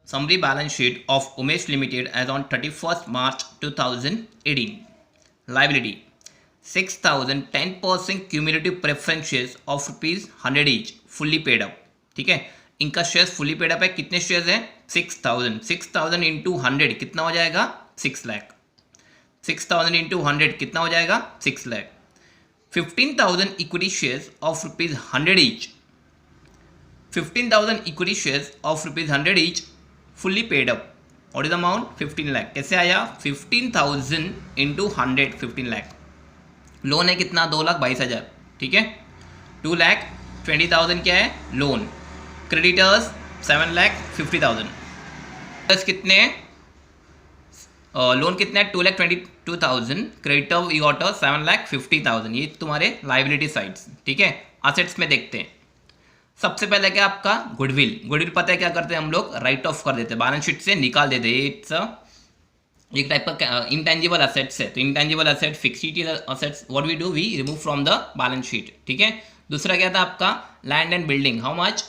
Summary balance sheet of Umesh Limited as on 31st March 2018. Liability 6,000 10% cumulative preference shares of ₹100 each fully paid up. ठीक है, इनका shares fully paid up है. कितने shares हैं? 6,000 into 100 कितना हो जाएगा? 6 लाख. 6,000 इंटू 100 कितना हो जाएगा? 6 lakh. 15,000 equity shares of ₹100 each. 15,000 equity shares of ₹100 each fully paid up. What is amount? 15 lakh. कैसे आया? 15,000 इंटू 100 15 लाख. लोन है कितना? 2,22,000. ठीक है, 2,20,000 क्या है? लोन. क्रेडिटर्स 7,50,000. प्लस कितने हैं? लोन कितने हैं? 2,22,000. Creditor you got 7,50,000. ये तुम्हारे लाइबिलिटी साइड्स. ठीक है, असेट्स में देखते हैं. सबसे पहले क्या आपका? गुडविल. गुडविल पता है क्या करते हैं हम लोग? राइट ऑफ कर देते हैं, बैलेंस शीट से निकाल देते हैं. इट्स एक टाइप का इंटेंजिबल असेट्स है. तो intangible asset, fixity assets, what we do, we remove from the balance sheet. ठीक है. दूसरा क्या था आपका? Land and building. How much?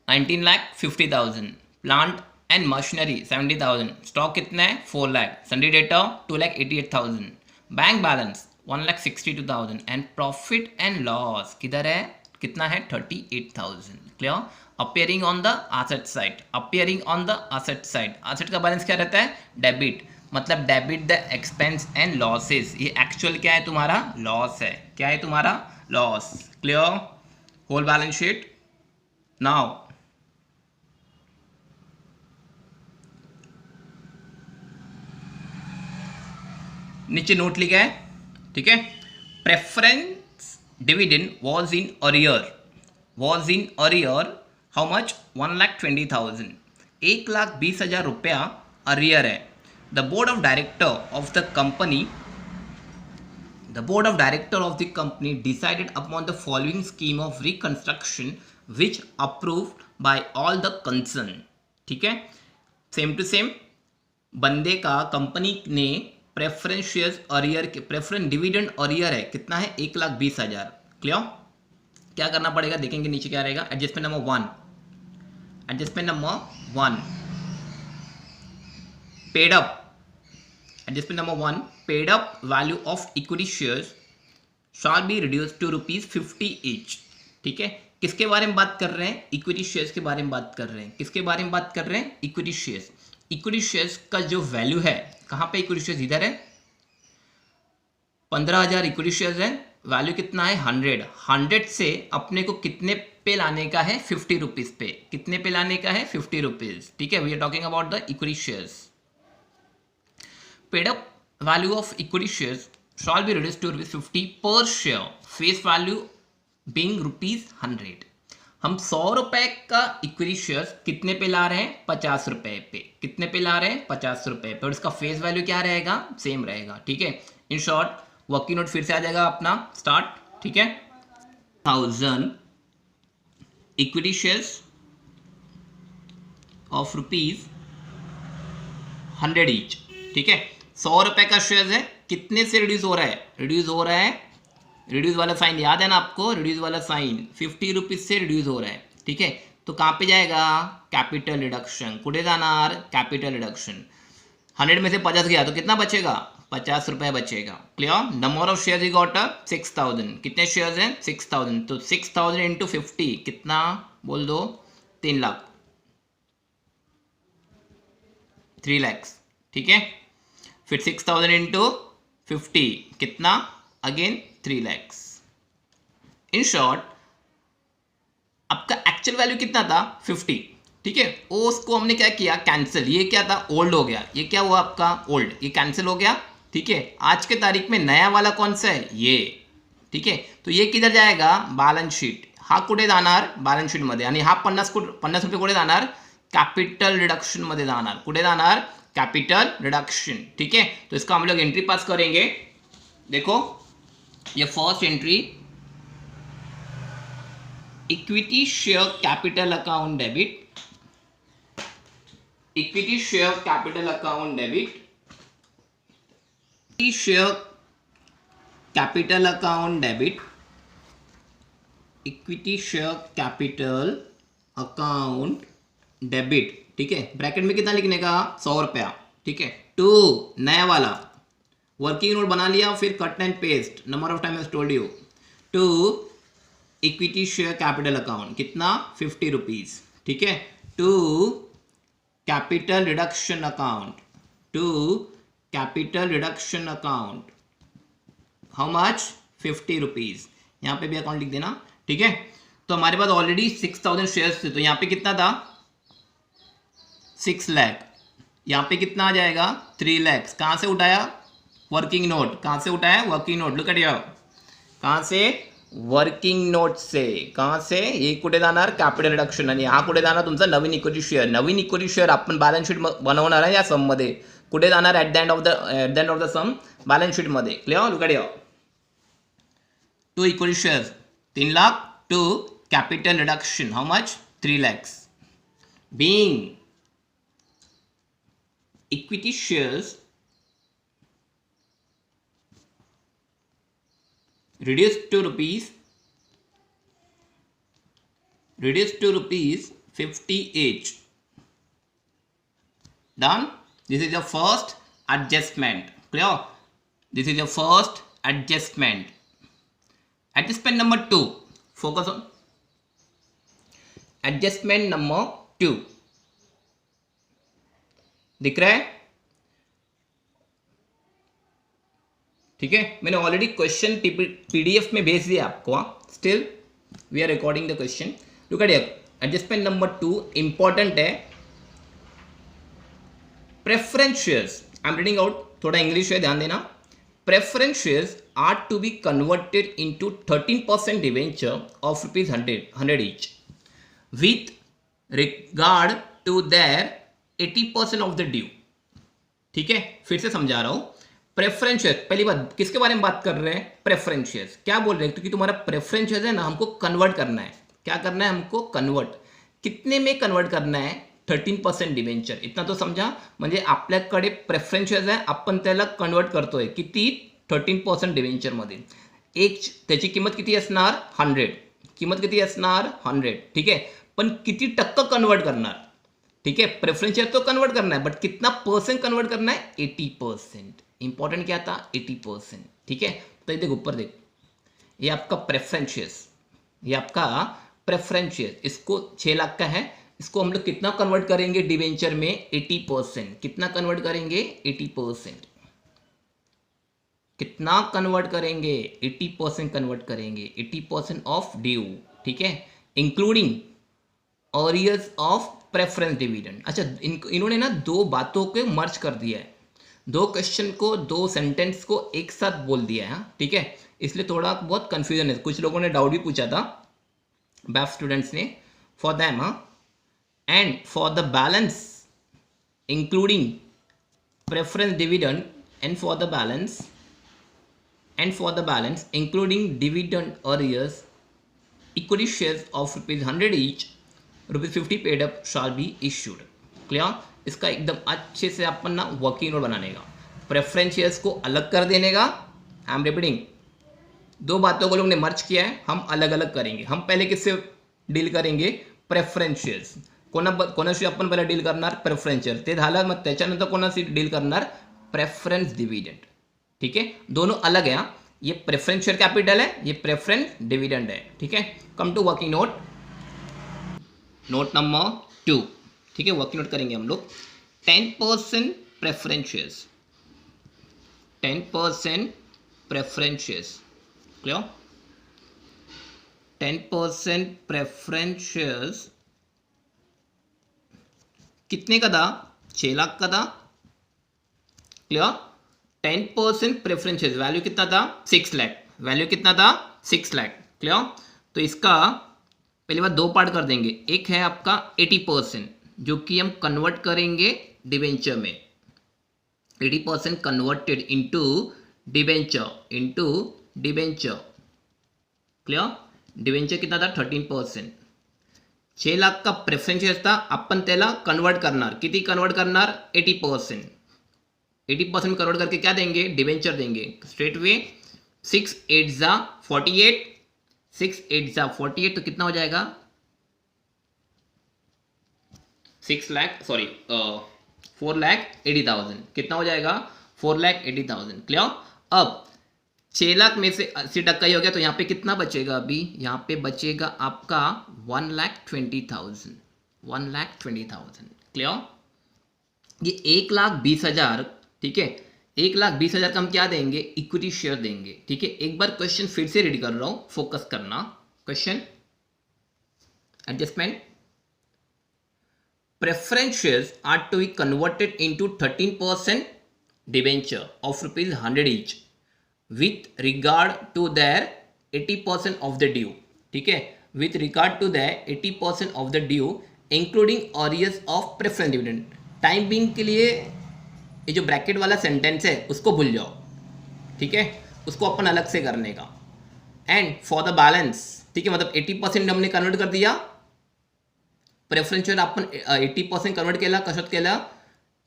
19,50,000. Plant and machinery 70,000. Stock कितना है? 4 lakh. Sundry debtor 2,88,000. Bank balance 1,62,000. And profit and loss किधर है? कितना है? 38,000. Clear? Appearing on the asset side. Appearing on the asset side. Asset का बैलेंस क्या रहता है? डेबिट. मतलब debit the expense and losses. ये एक्चुअल क्या है तुम्हारा? लॉस है. क्या है तुम्हारा? Loss. Clear? Whole balance sheet. Now नीचे नोट लिखा है. ठीक है. Preference dividend was in arrear. How much? 1,20,000. 1,20,000 रुपया अरियर है. The board of director of the company decided upon the following scheme of reconstruction which approved by all the concern. ठीक है, same to same. बंदे का, company ने preference shares arrear के, preference dividend arrear है. कितना है? 1,20,000. क्लियर? क्या करना पड़ेगा? देखेंगे नीचे क्या रहेगा. Adjustment number 1. Paid up. Adjustment number 1. Paid up value of equity shares shall be reduce to ₹50 each. ठीक है. किसके बारे में बात कर रहे हैं? इक्विटी शेयर्स के बारे में बात कर रहे हैं. किसके बारे में बात कर रहे हैं? Equity shares. इक्विटी शेयर्स का जो वैल्यू है, कहां पे इक्विटी शेयर्स? इधर है. 15,000 इक्विटी शेयर्स है. वैल्यू कितना है? 100 से अपने को कितने पे लाने का है? 50 रुपीज पे. कितने पे लाने का है? 50 रुपीज. ठीक है. We are talking about the equity shares. Paid up value of equity shares shall be reduced to ₹50 per share. Face value being ₹100. हम 100 रुपए का इक्विटी शेयर्स कितने पे ला रहे हैं? 50 रुपए पे. कितने पे ला रहे हैं? 50 रुपए पे. और इसका फेस वैल्यू क्या रहेगा? सेम रहेगा. ठीक है. इन शॉर्ट वर्किंग नोट फिर से आ जाएगा अपना स्टार्ट. ठीक है. 1,000 इक्विटी शेयर्स ऑफ ₹100 ईच. ठीक है. 100 रुपए का शेयर्स है. कितने से रिड्यूस हो रहा है? रिड्यूस वाला साइन याद है ना आपको? रिड्यूस वाला साइन 50 रुपीज से रिड्यूस हो रहा है. ठीक है. तो कहां पे जाएगा? Capital reduction. कुठे जाणार? Capital reduction. 100 में से 50 गया तो कितना बचेगा? 50 रुपए बचेगा. Clear? Number of shares got 6,000. कितने शेयर्स हैं? 6,000. तो 6,000 इंटू 50 कितना? बोल दो. 3 लाख. 3 लाख. ठीक है. फिर 6,000 इंटू 50 कितना? Again 3 lakhs. इन शॉर्ट आपका एक्चुअल वैल्यू कितना था? 50. ठीक है. उसको हमने क्या किया? कैंसिल. ये क्या था? ओल्ड हो गया. ये क्या हुआ आपका? ओल्ड. ये कैंसिल हो गया. ठीक है. आज के तारीख में नया वाला कौन सा है? ये. ठीक है. तो ये किधर जाएगा? Balance sheet. हा कुठे जाणार? बैलेंस शीट मध्ये. आणि हा 50 रुपये कुठे जाणार? कैपिटल रिडक्शन मध्ये जाणार. कुठे जाणार? Capital reduction. ठीक है. तो इसका हम लोग एंट्री पास करेंगे. देखो ये first entry, equity share capital account debit. Equity share capital account debit. Equity share capital account debit. Equity share capital account debit. ठीक है, ब्रैकेट में कितना लिखने का 100 रुपया, ठीक है। 2 नया वाला वर्किंग नोट बना लिया, फिर cut and paste, number of time told you. 2 equity share capital account कितना 50 रुपीज, ठीक है। 2 capital reduction account, 2 capital reduction account, how much 50 rupees, यहाँ पे भी अकाउंट लिख देना, ठीक है। तो हमारे पास ऑलरेडी 6000 शेयर्स थे, तो यहाँ पे कितना था 6 लाख, यहाँ पे कितना आ जाएगा 3 लाख। कहाँ से उठाया वर्किंग नोट, कहाँ से उठाया working note, look at here, कहाँ से वर्किंग नोट से, कहाँ से, ये कुठे जाणार कॅपिटल रिडक्शन, आणि हा कुठे जाणार तुमचा नवीन इक्विटी शेअर। नवीन इक्विटी शेअर आपण बॅलन्स शीट बनवणार आहे या सम मध्ये, कुठे जाणार at the end of the sum balance sheet मध्ये, clear, look at here. 2 equity shares 3 lakh, 2 capital reduction how much 3 lakhs, being equity shares reduced to rupees 50 each. Done. This is your first adjustment, clear, this is your first adjustment. Adjustment number 2, focus on adjustment number 2, दिख रहा है, ठीक है। मैंने already question PDF में भेज दिया आपको, still we are recording the question, look at here. Adjustment number 2 important है, preference shares, I am reading out, थोड़ा इंग्लिश है ध्यान देना। Preference shares are to be converted into 13% debenture of ₹100 each with regard to their 80% of the due, ठीक है। फिर से समझा रहा हूं, प्रेफरेंस शेयर, पहली बात किसके बारे में बात कर रहे हैं, प्रेफरेंस शेयर्स। क्या बोल रहे हैं, क्योंकि तुम्हारा प्रेफरेंस शेयर्स है ना, हमको कन्वर्ट करना है, क्या करना है हमको कन्वर्ट, कितने में कन्वर्ट करना है 13% डिबेंचर, इतना तो समजा, म्हणजे आपल्याकडे प्रेफरेंस शेअर्स आहे, आपण त्याला कन्वर्ट करतोय किती 13% डिबेंचर मध्ये, एक त्याची किंमत किती असणार 100, किंमत किती असणार 100, ठीक है। पण किती टक्का कन्वर्ट करणार, ठीक है, प्रेफरेंस शेयर तो कन्वर्ट करना है, बट कितना परसेंट कन्वर्ट करना है 80%, इंपॉर्टेंट क्या था 80%, ठीक है। तो ये देख ऊपर देख, ये आपका प्रेफरेंस शेयर्स, ये आपका प्रेफरेंस शेयर, इसको 6 लाख का है, इसको हम लोग कितना कन्वर्ट करेंगे डिवेंचर में 80%, कितना कन्वर्ट करेंगे 80%, कितना कन्वर्ट करेंगे 80% कन्वर्ट करेंगे, 80% ऑफ ड्यू, ठीक है, इंक्लूडिंग ऑरियर्स ऑफ प्रेफरेंस डिविडेंड। अच्छा, इन्होंने ना 2 बातों को मर्ज कर दिया है, 2 क्वेश्चन को 2 सेंटेंस को एक साथ बोल दिया है, ठीक है, इसलिए थोड़ा बहुत कंफ्यूजन है। कुछ लोगों ने डाउट भी पूछा था बैफ स्टूडेंट्स ने, for them and for the balance including preference dividend and for the balance including dividend arrears equity shares of ₹100 each, ₹50 paid up shall be issued, clear. इसका एकदम अच्छे से अपन ना वर्किंग नोट बनाने का, प्रेफरेंस शेयर्स को अलग कर देने का, आई एम रिपीटिंग, 2 बातों को लोग ने मर्ज किया है, हम अलग अलग करेंगे। हम पहले किससे डील करेंगे, प्रेफरेंस शेयर्स, कोणाशी आपण पहिले डील करणार प्रेफरेंस शेअर, ते झालं, मग त्याच्यानंतर कोणाशी डील करणार प्रेफरेंस डिविडेंड, ठीक है, दोनों अलग है। ये प्रेफरेंस शेयर कैपिटल है, ये प्रेफरेंस डिविडेंड है, ठीक है। Come to working note, note number 2, ठीक है, वर्किंग नोट करेंगे हम लोग। 10% preference shares, 10% preference shares, clear, 10% preference shares कितने का था 6 लाख का था, क्लियर। 10% प्रेफरेंस शेयर्स वैल्यू कितना था 6 लाख, वैल्यू कितना था 6 लाख, क्लियर। तो इसका पहली बार 2 पार्ट कर देंगे, एक है आपका 80% जो कि हम कन्वर्ट करेंगे डिबेंचर में, 80% converted into debenture, clear. Debenture कितना था 13%, 6 लाख का प्रेफरेंस शेअर्स था, आपण त्याला कन्वर्ट करणार, किती कन्वर्ट करणार 80%, 80% कन्वर्ट करके क्या देंगे डिबेंचर देंगे, स्ट्रेट वे 6 8 जा 48, 6 8 जा 48, तो कितना हो जाएगा 4,80,000 कितना हो जाएगा 4,80,000 क्लियर। अब 6 लाख में से 80% ही हो गया तो यहाँ पे कितना बचेगा, अभी यहाँ पे बचेगा आपका 1,20,000 क्लियर। ये 1,20,000 ठीक है, 1,20,000 का हम क्या देंगे, इक्विटी शेयर देंगे। ठीक है, एक बार क्वेश्चन फिर से रेडी कर रहा हूं, फोकस करना। Question adjustment, preference shares are to be converted into 13% debenture of rupees 100 each with regard to their 80% of the due। ठीक है, with regard to their 80% of the due including arrears of preference dividend। Time being के लिए ये जो bracket वाला sentence है उसको भूल जाओ, ठीक है, उसको अपन अलग से करने का। एंड फॉर द बैलेंस, ठीक है, मतलब 80% हमने कन्वर्ट कर दिया, प्रेफरन्स शेअर आपण 80% कन्वर्ट केला, कशात केला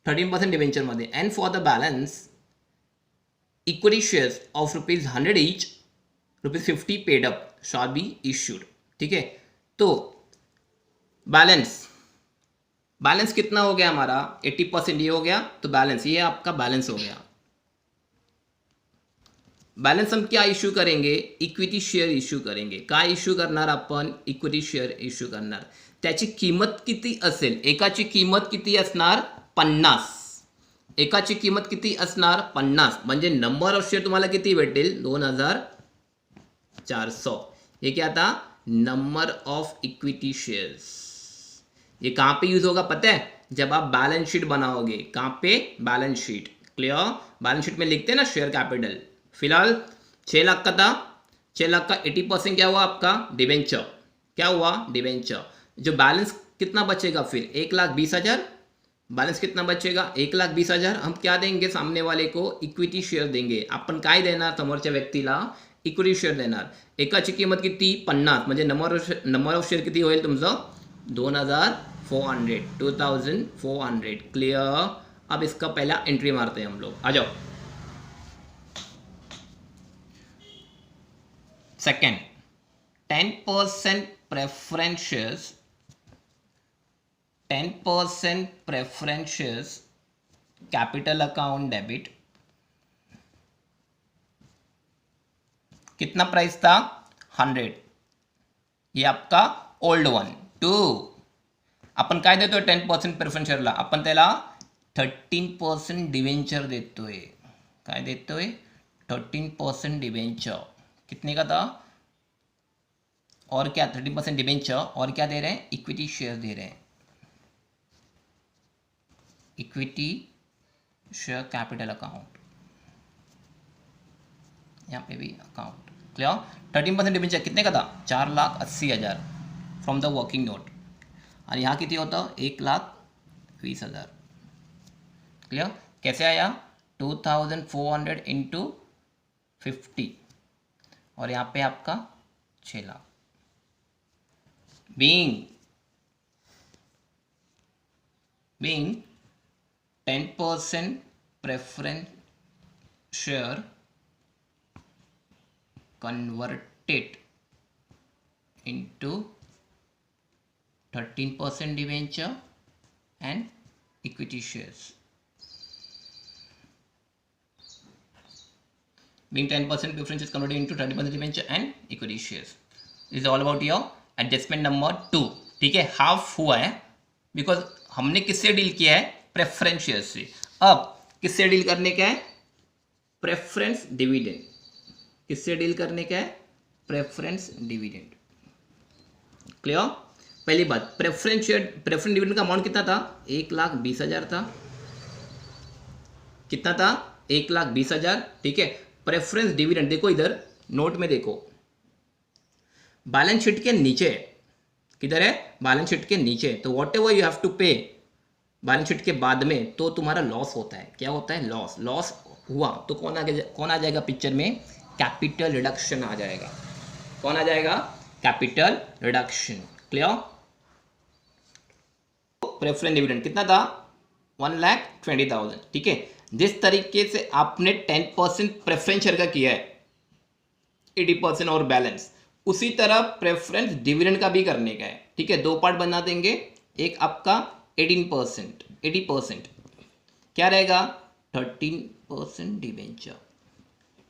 13% डिबेंचरमध्ये। And for the balance equity shares of ₹100 each, ₹50 paid up shall be issued. ठीक है, तो बैलेंस कितना हो गया हमारा, 80% ये हो गया, तो बैलेंस ये आपका बैलेंस हो गया। बैलेंस हम क्या इश्यू करेंगे, इक्विटी शेअर इश्यू करेंगे। काय इश्यू करणार आपण, इक्विटी शेअर इश्यू करणार। त्याची किंमत किती असेल, एकाची किंमत किती असणार 50, एकाची किंमत किती असणार 50, म्हणजे नंबर ऑफ शेअर तुम्हाला किती भेटेल 2,400। ये क्या था, नंबर ऑफ इक्विटी शेयर्स। ये कहाँ पे यूज होगा पता है, जब आप बैलेंस शीट बनाओगे। कहाँ पे, balance sheet. Clear, balance sheet में लिखते हैं ना शेयर कैपिटल। फिलहाल 6 लाख का था, 6 लाख का 80% क्या हुआ आपका, डिबेंचर। क्या हुआ, डिबेंचर। जो बैलेंस कितना बचेगा फिर 1,20,000, बैलेंस कितना बचेगा 1,20,000। हम क्या देंगे सामने वाले को, इक्विटी शेअर देंगे। आपण काय देणार समोरच्या व्यक्तीला, इक्विटी शेअर देणार। एकाची किंमत किती 50, म्हणजे नंबर ऑफ शेअर किती होईल तुमचं 2,400 क्लियर। अब इसका पहला एंट्री मारते हैं हम लोग, आ जाओ। Second, 10% preference shares, 10% preference shares capital account debit. कितना प्राइस था 100, ये आपका ओल्ड वन। 2 आपण काय देतोय 10% प्रेफरन्स शेअरला, आपण त्याला 13% डिवेंचर देतोय। काय देतोय 13% डिवेंचर। कितने का था, और क्या 13% डिवेंचर, और क्या दे रहे हैं, इक्विटी शेयर दे रहे हैं, इक्विटी शेयर कैपिटल अकाउंट, यहाँ पे भी अकाउंट। क्लियर, 13% डिवेंचर कितने का था 4,80,000 फ्रॉम द वर्किंग नोट, और यहाँ कितनी होता 1,20,000। क्लियर, कैसे आया 2,400 इंटू 50, और यहाँ पे आपका 6 lakh. Being 10% preference share converted into 13% debenture and equity shares। Being 10% preference is converted into 13% debenture and equity shares। This is all about your adjustment number 2। ठीक है, हाफ हुआ है बिकॉज हमने किससे डील किया है, प्रेफरेंस शेयर से। अब किससे डील करने का है, प्रेफरेंस डिविडेंड। किससे डील करने का है, प्रेफरेंस डिविडेंड। क्लियर, पहली बात प्रेफरेंस डिविडेंड का अमाउंट कितना था 1,20,000 था। कितना था 1,20,000। ठीक है, प्रेफरेंस डिविडेंड देखो इधर नोट में देखो, बैलेंस शीट के नीचे। किधर है, बैलेंस शीट के नीचे। तो whatever you have to pay balance sheet के बाद में, तो तुम्हारा लॉस होता है। क्या होता है, लॉस हुआ तो कौन आ जाएगा पिक्चर में, कैपिटल रिडक्शन आ जाएगा। कौन आ जाएगा, capital reduction. Clear, preference dividend कितना था 1,20,000। ठीक है, जिस तरीके से आपने 10% प्रेफरेंस शेयर का किया है 80% और बैलेंस, उसी तरह प्रेफरेंस डिविडेंड का भी करने का है। ठीक है, 2 पार्ट बना देंगे, एक आपका 18%, 80%, क्या रहेगा 13% डिबेंचर,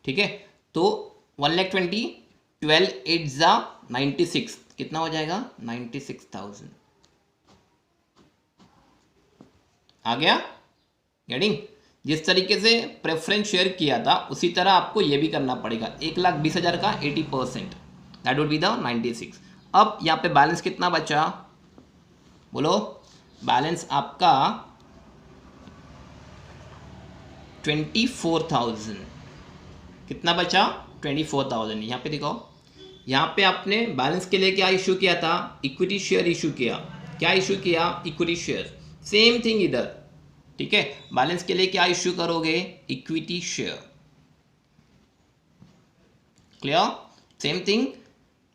ठीक है। तो 1,20,000 12 8 जा 96, कितना हो जाएगा 96,000, आ गया गेटिंग। जिस तरीके से प्रेफरेंस शेयर किया था उसी तरह आपको ये भी करना पड़ेगा। 1,20,000 का 80%, दैट वुड बी द 96। अब यहाँ पे बैलेंस कितना बचा, बोलो। बैलेंस आपका 24,000, कितना बचा 24,000। यहाँ पे दिखाओ, यहाँ पे आपने बैलेंस के लिए क्या इशू किया था, इक्विटी शेयर इशू किया। क्या इशू किया, इक्विटी शेयर। सेम थिंग इधर, ठीक है। बैलेंस के लिए क्या इशू करोगे, equity share, clear. Same thing,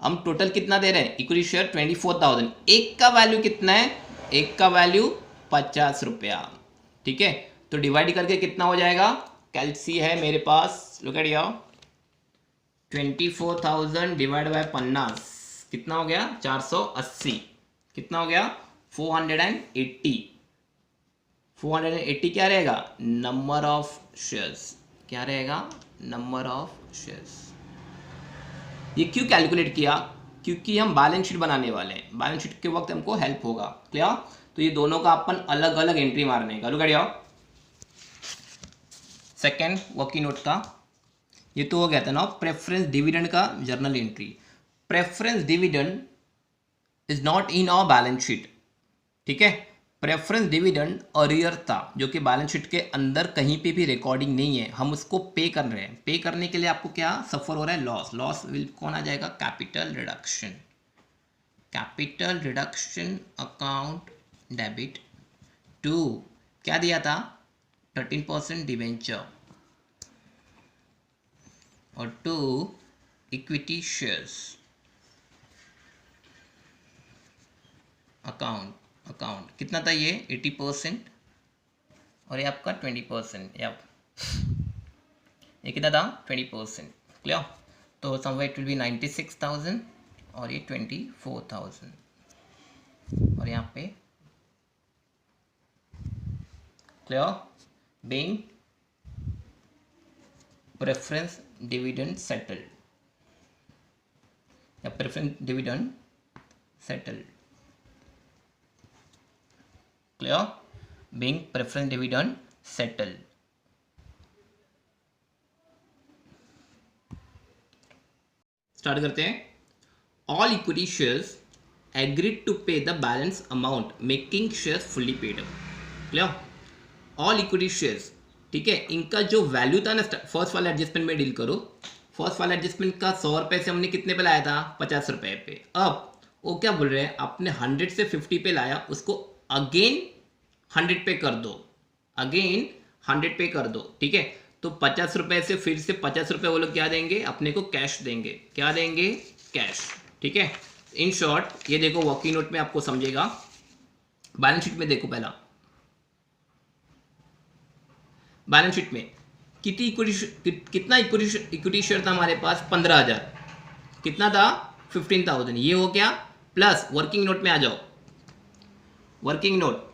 हम टोटल कितना दे रहे हैं, इक्विटी शेयर 24,000। एक का वैल्यू कितना है, एक का वैल्यू 50 रुपया, ठीक है। तो डिवाइड करके कितना हो जाएगा, कैलसी है मेरे पास, look at your 24,000 divide by 50, कितना हो गया 480, कितना हो गया 480। 480 क्या रहेगा, नंबर ऑफ शेयर्स, क्या रहेगा नंबर ऑफ शेयर्स। ये क्यों कैलकुलेट किया, क्योंकि हम बैलेंस शीट बनाने वाले हैं, बैलेंस शीट के वक्त हमको हेल्प होगा, क्लियर। तो ये दोनों का अपन अलग अलग एंट्री मारने का, look at your second working note का। ये तो हो गया था ना प्रेफरेंस डिविडेंड का journal entry. Preference dividend is not in our balance sheet, ठीक है। प्रेफरेंस डिविडेंड अरियर था जो कि बैलेंस शीट के अंदर कहीं पे भी रिकॉर्डिंग नहीं है, हम उसको पे कर रहे हैं। पे करने के लिए आपको क्या सफर हो रहा है, लॉस। लॉस विल कौन आ जाएगा, capital reduction, capital reduction account debit to, क्या दिया था 13% डिवेंचर, और to equity shares account. Account कितना था ये 80%, और ये आपका 20%, या ये कितना था 20%, क्लियर। तो समवेयर इट विल बी 96,000 और ये 24,000, और यहाँ पे clear. Being preference dividend settled, या preference dividend settled, clear. Being preference dividend settled. Start करते हैं। All equity shares agreed to pay the balance amount making shares fully paid up, clear. All equity shares, ठीक है, इनका जो value था ना, first वाला एडजस्टमेंट में डील करो। फर्स्ट वाला एडजस्टमेंट का 100 रुपये से हमने कितने पे लाया था, 50 रुपये पे। अब वो क्या बोल रहे हैं, आपने 100 से 50 पे लाया, उसको अगेन 100 पे कर दो, अगेन 100 पे कर दो, ठीक है। तो 50 रुपये से फिर से 50 रुपये वो लोग क्या देंगे, अपने को कैश देंगे, क्या देंगे, कैश, ठीक है। इन शॉर्ट ये देखो वर्किंग नोट में आपको समझेगा। बैलेंस शीट में देखो, पहला बैलेंस शीट में कितनी कितना इक्विटी शेयर था हमारे पास, 15,000, कितना था 15,000, ये हो गया। प्लस वर्किंग नोट में आ जाओ, वर्किंग नोट,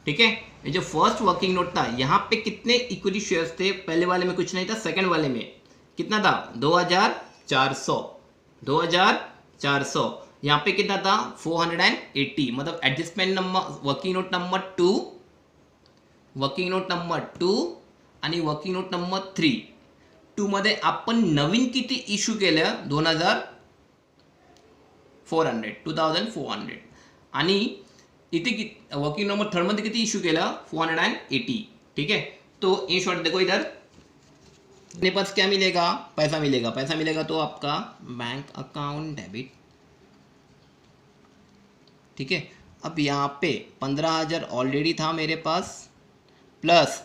ठीक है। ये जो फर्स्ट वर्किंग नोट था, यहाँ पे कितने इक्विटी शेयर्स थे, पहले वाले में कुछ नहीं था, सेकंड वाले में कितना था 2,400, 2,400। यहाँ पे कितना था 480, मतलब adjustment number working note number 2, working note number 2 आणि वर्किंग नोट नंबर 3, 2 मध्ये आपण नवीन किती इश्यू केलं 2,400 आणि इथे वर्किंग नंबर 3 मध्ये किती इश्यू केलं 480, ठीक है। तो इन शॉर्ट देखो इधर अपने पास क्या मिलेगा, पैसा मिलेगा, पैसा मिलेगा तो आपका बैंक अकाउंट डेबिट, ठीक है। अब यहाँ पे 15,000 ऑलरेडी था मेरे पास, प्लस,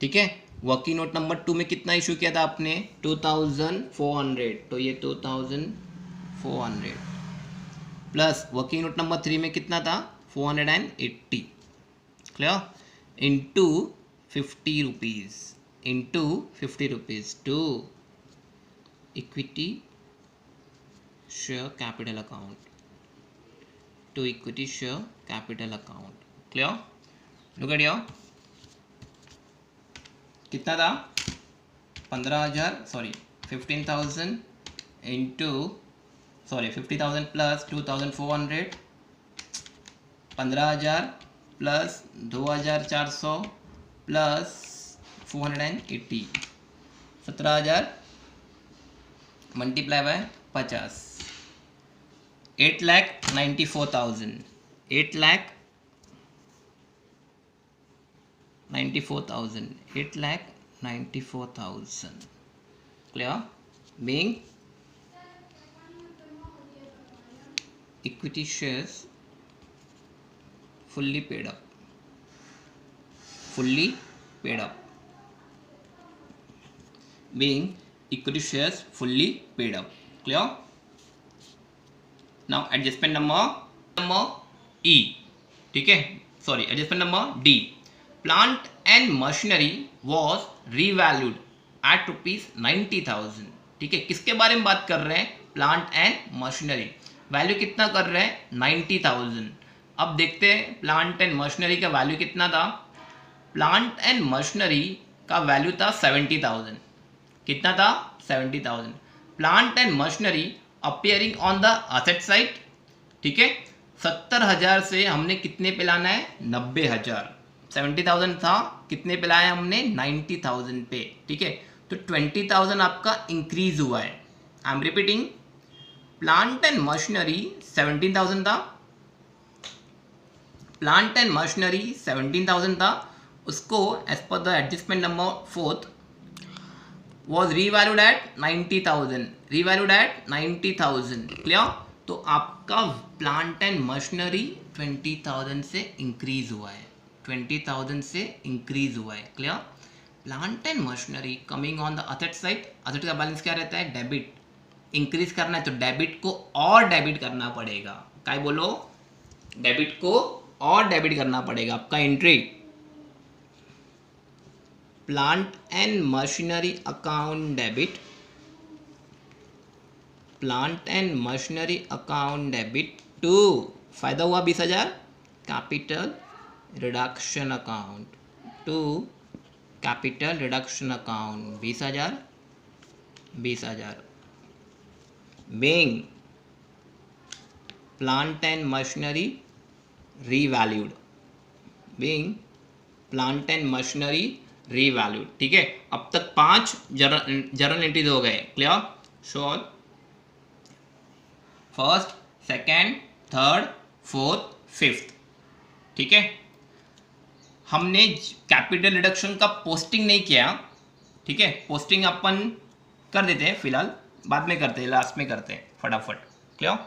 ठीक है, वर्किंग नोट नंबर 2 में कितना इशू किया था आपने 2,400, तो ये 2,400 प्लस वर्किंग नोट नंबर 3 में कितना था 480, clear, into 50 rupees, into 50 rupees to equity share capital account, to equity share capital account, clear? Look at your, कितना था? 15,000 sorry 15,000 into 50,000 plus 2,400, 15,000 plus 2,400 plus 480, 17,000 multiply by 50, 8,94,000, 8,94,000, 8,94,000. Clear? Being equity shares fully paid up. Being equity shares fully paid up. Clear? Now adjustment number E. ठीक है, sorry adjustment number D. Plant and machinery was revalued at ₹90,000. ठीक है, किसके बारे में बात कर रहे हैं? Plant and machinery. वैल्यू कितना कर रहे हैं? 90,000. अब देखते हैं प्लांट एंड मशीनरी का वैल्यू कितना था. प्लांट एंड मशीनरी का वैल्यू था 70,000. कितना था? 70,000. Plant and machinery appearing on the asset side. ठीक है, 70,000 से हमने कितने पे लाना है? 90,000. 70,000 था, कितने पे लाया हमने? 90,000 पे. ठीक है, तो 20,000 आपका इंक्रीज हुआ है. I am repeating, plant and machinery 17,000 था, प्लांट एंड मशीनरी 17,000 था, उसको as per the adjustment number 4 was revalued at 90,000, revalued at 90,000. Clear? तो आपका प्लांट एंड मशीनरी 20,000 से इंक्रीज हुआ है, 20,000 से इंक्रीज हुआ है. Clear? Plant and machinery coming on the asset side. Asset का बैलेंस क्या रहता है? डेबिट. इंक्रीज करना है तो डेबिट को और डेबिट करना पड़ेगा. क्या बोलो? डेबिट को और डेबिट करना पड़ेगा. आपका entry plant and machinery account debit, plant and machinery account debit to, फायदा हुआ 20,000, capital reduction account, to capital reduction account 20,000, 20,000. being plant and machinery revalued, being plant and machinery revalued. ठीक है, अब तक 5 जर्नल एंट्रीज हो गए. Clear? Sure? First, second, third, fourth, fifth. ठीक है, हमने कैपिटल रिडक्शन का पोस्टिंग नहीं किया. ठीक है, पोस्टिंग अपन कर देते हैं, फिलहाल बाद में करते हैं, लास्ट में करते हैं फटाफट. Clear?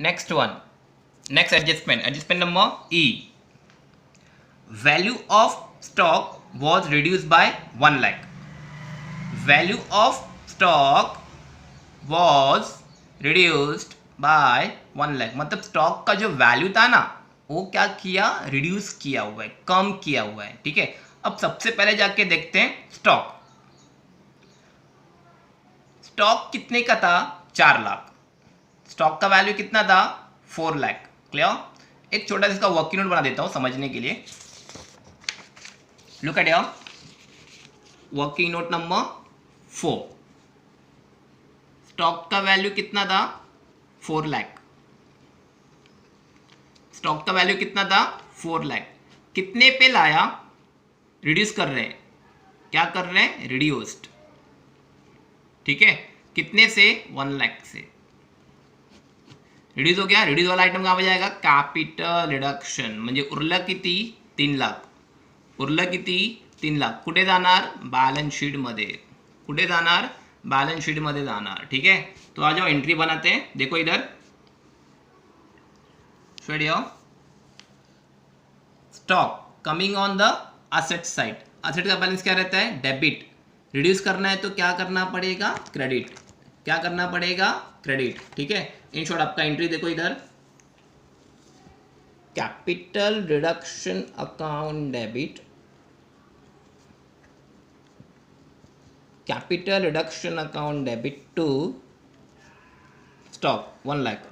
Next one, next adjustment number E. Value of stock was reduced by 1 lakh. Value of stock was reduced by 1 lakh. मतलब स्टॉक का जो वैल्यू था ना, वो क्या किया? रिड्यूस किया हुआ है, कम किया हुआ है. ठीक है, अब सबसे पहले जाके देखते हैं स्टॉक. स्टॉक कितने का था? 4 लाख. स्टॉक का वैल्यू कितना था? 4 लाख. क्लियर? एक छोटा सा इसका वर्किंग नोट बना देता हूं समझने के लिए. Look at your working note number 4. Stock का वैल्यू कितना था? 4 लाख. स्टॉक का वैल्यू कितना था? 4 लाख. कितने पे लाया? रिड्यूस कर रहे हैं. क्या कर रहे हैं? रिड्यूस्ड. ठीक है, कितने से? 1 लाख से. रिड्यूस हो गया. रिड्यूस वाला आइटम कहां पे जाएगा? Capital reduction. म्हणजे उरलं किती? 3 लाख. उरलं किती? 3 लाख. कुठे जाणार? बॅलन्स शीट मध्ये. कुठे जाणार? बॅलन्स शीट मध्ये जाणार. ठीक है, तो आ जाओ एंट्री बनाते हैं. देखो इधर stock coming on the asset side. Asset का बैलेंस क्या रहता है? डेबिट. रिड्यूस करना है तो क्या करना पड़ेगा? क्रेडिट. क्या करना पड़ेगा? क्रेडिट. ठीक है, इन शॉर्ट आपका एंट्री देखो इधर, capital reduction account debit, capital reduction account debit to stock 1 lakh,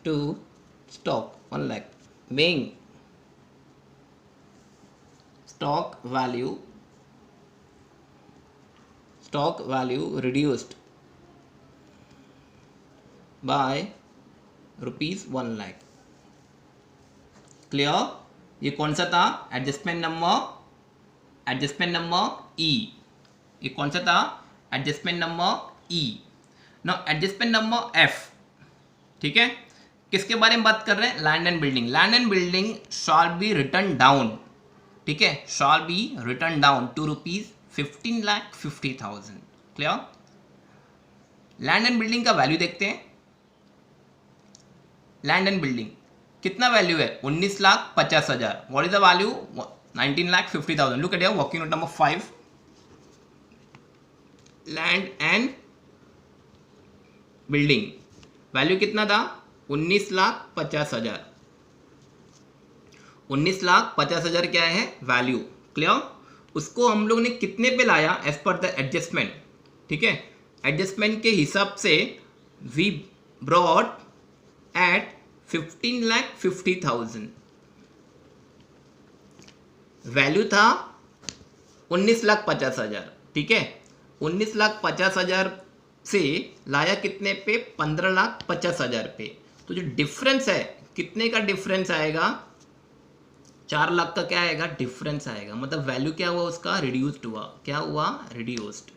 to stock 1 lakh, being stock value reduced by rupees 1 lakh. Clear? ये कौन सा था? Adjustment number E. ये कौन सा था? Adjustment number E. Now adjustment number F. ठीक है, किसके बारे में बात कर रहे हैं? Land and building. Land and building shall be written down. ठीक है, shall be written down to rupees 15,50,000. Clear? Land and building का वैल्यू देखते हैं. लैंड एंड बिल्डिंग कितना वैल्यू है? 19,50,000. What is the value? 19,50,000. Look at your working note number 5. Land and building value कितना था? 19,50,000. 19,50,000 क्या है? वैल्यू. क्लियर? उसको हम लोग ने कितने पे लाया? As per the adjustment. ठीक है, एडजस्टमेंट के हिसाब से वी ब्रॉट एट 15,50,000. वैल्यू था 19,50,000. ठीक है, 19,50,000 से लाया कितने पे? 15,50,000 पे. तो जो डिफरेंस है, कितने का डिफरेंस आएगा? 4 लाख का क्या आएगा? डिफरेंस आएगा. मतलब वैल्यू क्या हुआ उसका? रिड्यूस्ड हुआ. क्या हुआ? रिड्यूस्ड.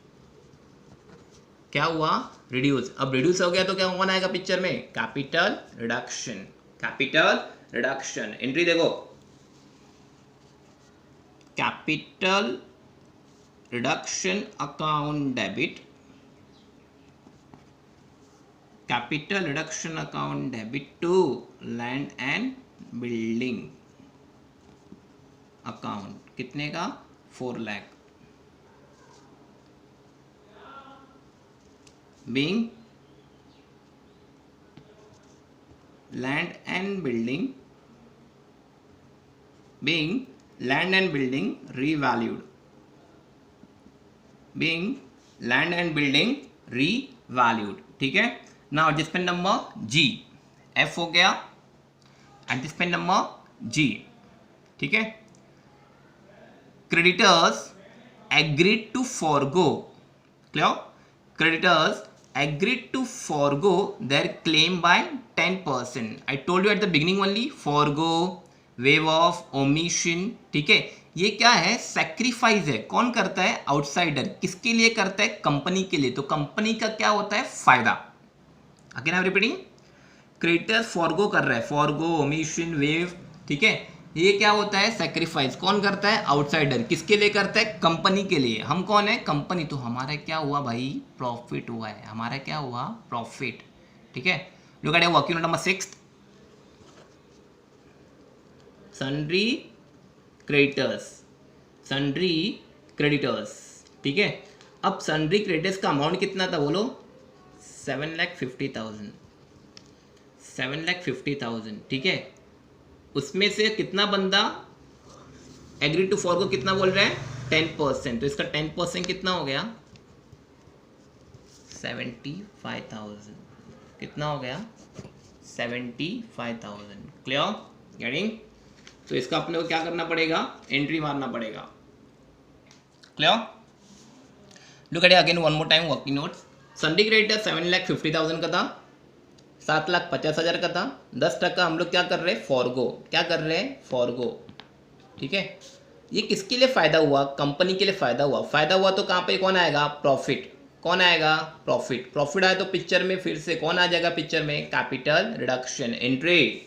क्या हुआ? रिड्यूस. अब रिड्यूस हो गया तो क्या कौन आएगा पिक्चर में? Capital reduction. Capital reduction. Entry देखो, capital reduction account debit. Capital reduction account debit to land and building account. कितने का? 4 lakh. being land and building revalued. being land and building revalued. ठीक है. Now adjustment number G. F हो गया. Adjustment number G. ठीक है, creditors agreed to forgo. Clear? Creditors agreed to forgo their claim by 10%. I told you at the beginning only, forgo, waive off, omission. ठीक है, ये क्या है? Sacrifice है. कौन करता है? आउटसाइडर. किसके लिए करता है? कंपनी के लिए. तो कंपनी का क्या होता है? फायदा. Again I am repeating, creditors forgo कर रहा है. Forgo, omission, wave. ठीक है, ये क्या होता है? सैक्रिफाइस. कौन करता है? आउटसाइडर. किसके लिए करता है? कंपनी के लिए. हम कौन है? कंपनी. तो हमारा क्या हुआ भाई? प्रॉफिट हुआ है. हमारा क्या हुआ? प्रॉफिट. ठीक है, look at working note number 6. Sundry creditors. Sundry creditors. ठीक है, अब सन्ड्री क्रेडिटर्स का अमाउंट कितना था? बोलो. 7,50,000. 7,50,000. ठीक है, उसमें से कितना बंदा एग्री टू फॉरगो कितना बोल रहा है? 10%. तो इसका 10% कितना हो गया? 75,000. कितना हो गया? 75,000. क्लियर? गेटिंग? तो इसका अपने को क्या करना पड़ेगा? एंट्री मारना पड़ेगा. Clear? Look eight again one more time working notes. Sundry creditor 7,50,000 का था. 7,50,000 का था. 10% हम लोग क्या कर रहे हैं? फॉरगो. क्या कर रहे हैं? फॉरगो. ठीक है, ये किसके लिए फायदा हुआ? कंपनी के लिए फायदा हुआ. फायदा हुआ तो कहाँ पे कौन आएगा? प्रॉफिट. कौन आएगा? प्रॉफिट. प्रॉफिट आया तो पिक्चर में फिर से कौन आ जाएगा पिक्चर में? Capital reduction. एंट्री.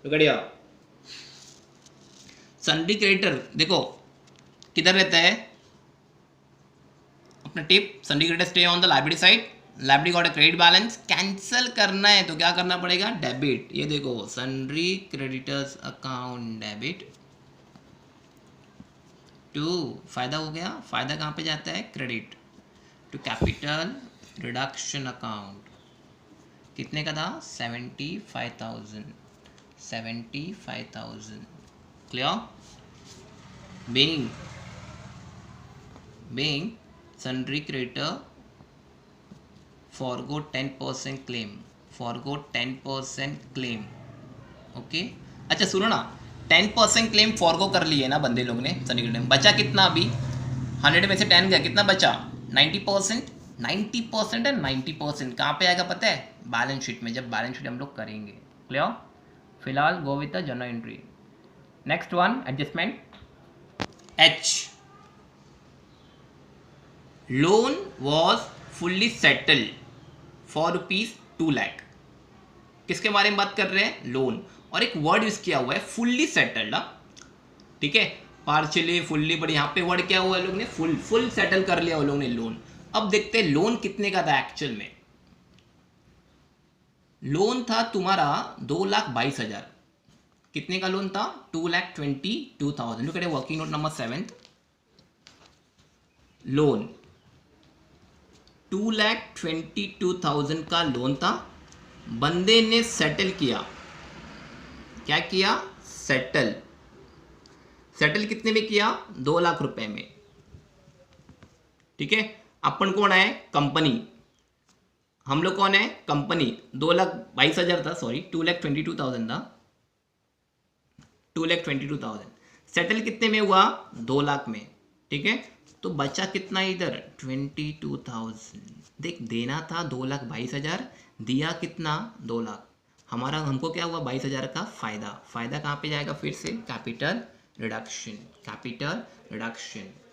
बढ़िया. सन्ड्री क्रेडिटर देखो किधर रहता है? अपना tip. Sundry creditor stay on the liability side. Liability got a credit balance. Cancel करना है तो क्या करना पड़ेगा? डेबिट. ये देखो, sundry creditors account debit to फायदा हो गया. फायदा कहाँ पे जाता है? Credit. To capital reduction account. कितने का था? 75,000. 75,000. Clear? being sundry creditor forgo 10% claim. forgo 10% claim. Okay अच्छा सुनो ना, 10% क्लेम फॉरगो कर लिए ना बंदे लोग ने सनी के टाइम, बचा कितना अभी 100 में से 10 गया, कितना बचा 90%। 90% है 90% कहाँ पे आएगा पता है, बैलेंस शीट में, जब बैलेंस शीट हम लोग करेंगे। क्लियर, फिलहाल go with the general entry. Next one adjustment H, loan was fully settled for ₹2 lakh. किसके बारे में बात कर रहे हैं, लोन, और एक वर्ड यूज किया हुआ है फुल्ली सेटल्ड, ठीक है, पार्शियली फुल्ली, बट यहाँ पे वर्ड क्या हुआ है, लोग ने फुल सेटल कर लिया वो लोग ने लोन। अब देखते हैं लोन कितने का था एक्चुअल में। लोन था तुम्हारा 2,22,000। कितने का लोन था, 2,22,000। Look at working note number 7, loan 2,22,000 का लोन था, बंदे ने सेटल किया, क्या किया, सेटल कितने में किया, 2 लाख रुपए में, ठीक है। अपन कौन है, कंपनी, हम लोग कौन है, कंपनी। 2,22,000 था, सॉरी 2,22,000 था, 2,22,000 सेटल कितने में हुआ, 2 लाख में, ठीक है। तो बचा कितना इधर, 22,000। देख देना था 2,22,000, दिया कितना, 2 लाख। हमारा हमको क्या हुआ, 22,000 का फायदा। फायदा कहाँ पे जाएगा, फिर से कैपिटल रिडक्शन,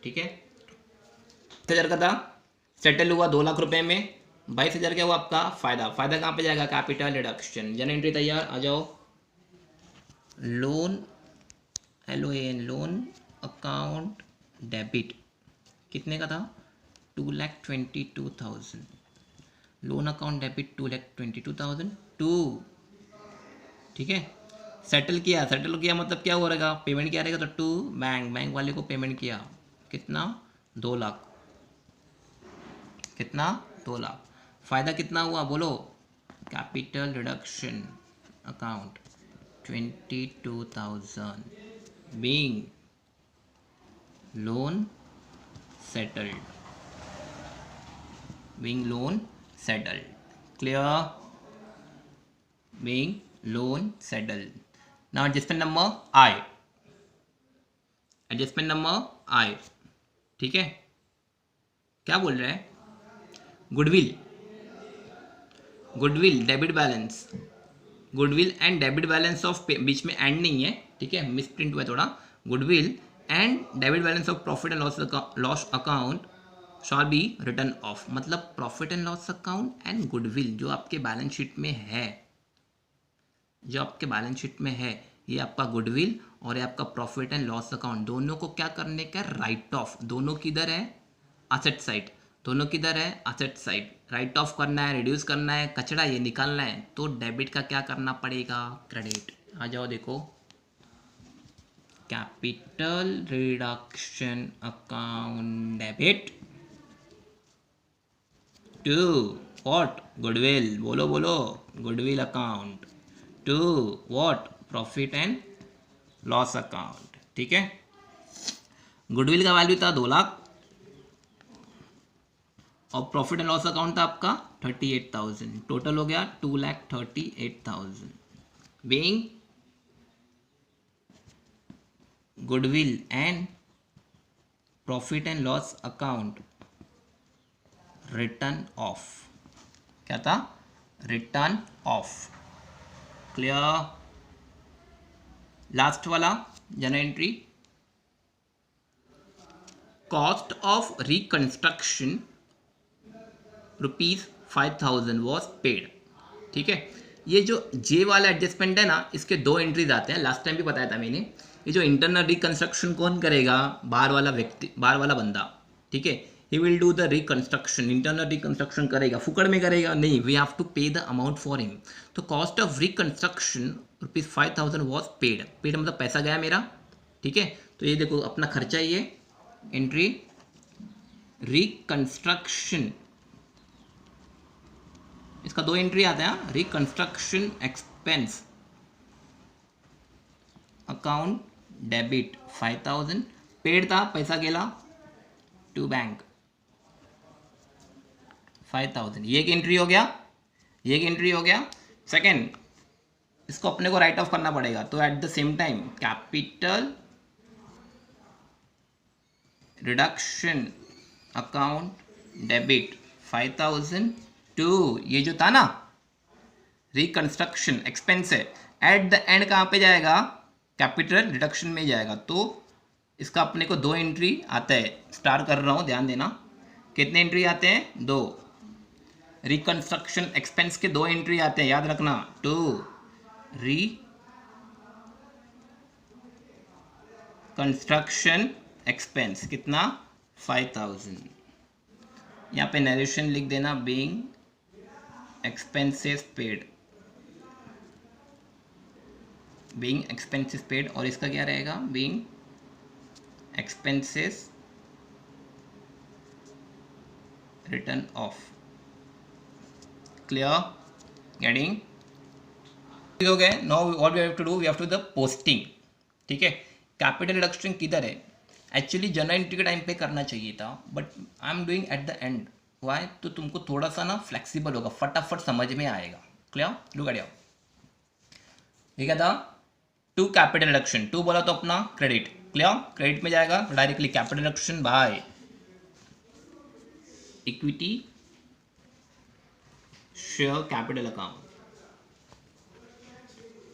ठीक है। 22,000 का था, सेटल हुआ 2 लाख रुपए में, 22,000 क्या हुआ आपका फायदा। फायदा कहाँ पे जाएगा, कैपिटल रिडक्शन। जनरल एंट्री तैयार, आ जाओ। Loan LOAN, loan account debit कितने का था, 2,22,000। लोन अकाउंट डेबिट 2,22,000 ठीक है। सेटल किया मतलब क्या हो रहेगा, पेमेंट क्या रहेगा, तो टू बैंक वाले को पेमेंट किया, कितना, 2 लाख, कितना, 2 लाख। फायदा कितना हुआ बोलो, capital reduction account 22,000 being loan settled, clear, being loan settled. Now adjustment number I, ठीक है। क्या बोल रहा है, goodwill debit balance, goodwill and debit balance off, बीच में एंड नहीं है, ठीक है, मिस प्रिंट हुआ है थोड़ा। Goodwill and debit balance of profit and loss account shall be written off. मतलब profit and loss account and goodwill जो आपके बैलेंस शीट में है, ये आपका गुडविल और ये आपका प्रॉफिट एंड लॉस अकाउंट, दोनों को क्या करने का, राइट ऑफ। दोनों किधर है, एसेट साइड, दोनों किधर है, एसेट साइड। राइट ऑफ करना है, रिड्यूस करना है, कचरा ये निकालना है, तो डेबिट का क्या करना पड़ेगा, क्रेडिट। आ जाओ देखो, capital reduction account debit to what, goodwill, बोलो goodwill account to what, profit and loss account, ठीक है। गुडविल का वैल्यू था 2 लाख और प्रॉफिट एंड लॉस अकाउंट था आपका 38,000, टोटल हो गया 2,38,000 being goodwill and profit and loss account return of. क्या था, रिटर्न ऑफ, क्लियर। लास्ट वाला general entry, cost of reconstruction ₹5,000 was paid, ठीक है। ये जो जे वाला एडजस्टमेंट है ना, इसके 2 एंट्रीज आते हैं, लास्ट टाइम भी बताया था मैंने। ये जो इंटरनल रिकंस्ट्रक्शन कौन करेगा, बाहर वाला बंदा, ठीक है। He will do the reconstruction, internal reconstruction करेगा, फुकड़ में करेगा नहीं, we have to pay the amount for him. तो cost of reconstruction ₹5,000 was paid मतलब पैसा गया मेरा, ठीक है। तो ये देखो अपना खर्चा, ये एंट्री रिकंस्ट्रक्शन, इसका 2 एंट्री आता है, reconstruction expense account debit 5,000, paid था, पैसा गेला टू बैंक 5,000, ये एक एंट्री हो गया, सेकंड इसको अपने को राइट ऑफ करना पड़ेगा, तो at the same time capital reduction account debit 5000 to, ये जो था ना रिकंस्ट्रक्शन एक्सपेंस है, एट द एंड कहाँ पे जाएगा, कैपिटल रिडक्शन में जाएगा। तो इसका अपने को 2 एंट्री आता है, स्टार कर रहा हूँ ध्यान देना। कितने एंट्री आते हैं, 2। रिकंस्ट्रक्शन एक्सपेंस के 2 एंट्री आते हैं, याद रखना, 2 रिकंस्ट्रक्शन एक्सपेंस कितना 5000। यहाँ पे नरेशन लिख देना, being expenses paid, being expenses paid, और इसका क्या रहेगा, being expenses written off. Clear, getting, हो गए। Now what we have to do, we have to the posting. ठीक है, कैपिटल रिडक्शन किधर है, एक्चुअली जनरल एंट्री के टाइम पे करना चाहिए था, but I am doing at the end. Why, तो तुमको थोड़ा सा ना फ्लेक्सिबल होगा, फटाफट समझ में आएगा। क्लियर, लुक एट, ठीक है था, टू कैपिटल रिडक्शन, टू बोला तो अपना क्रेडिट, क्लियर, क्रेडिट में जाएगा तो directly capital reduction by equity share capital account.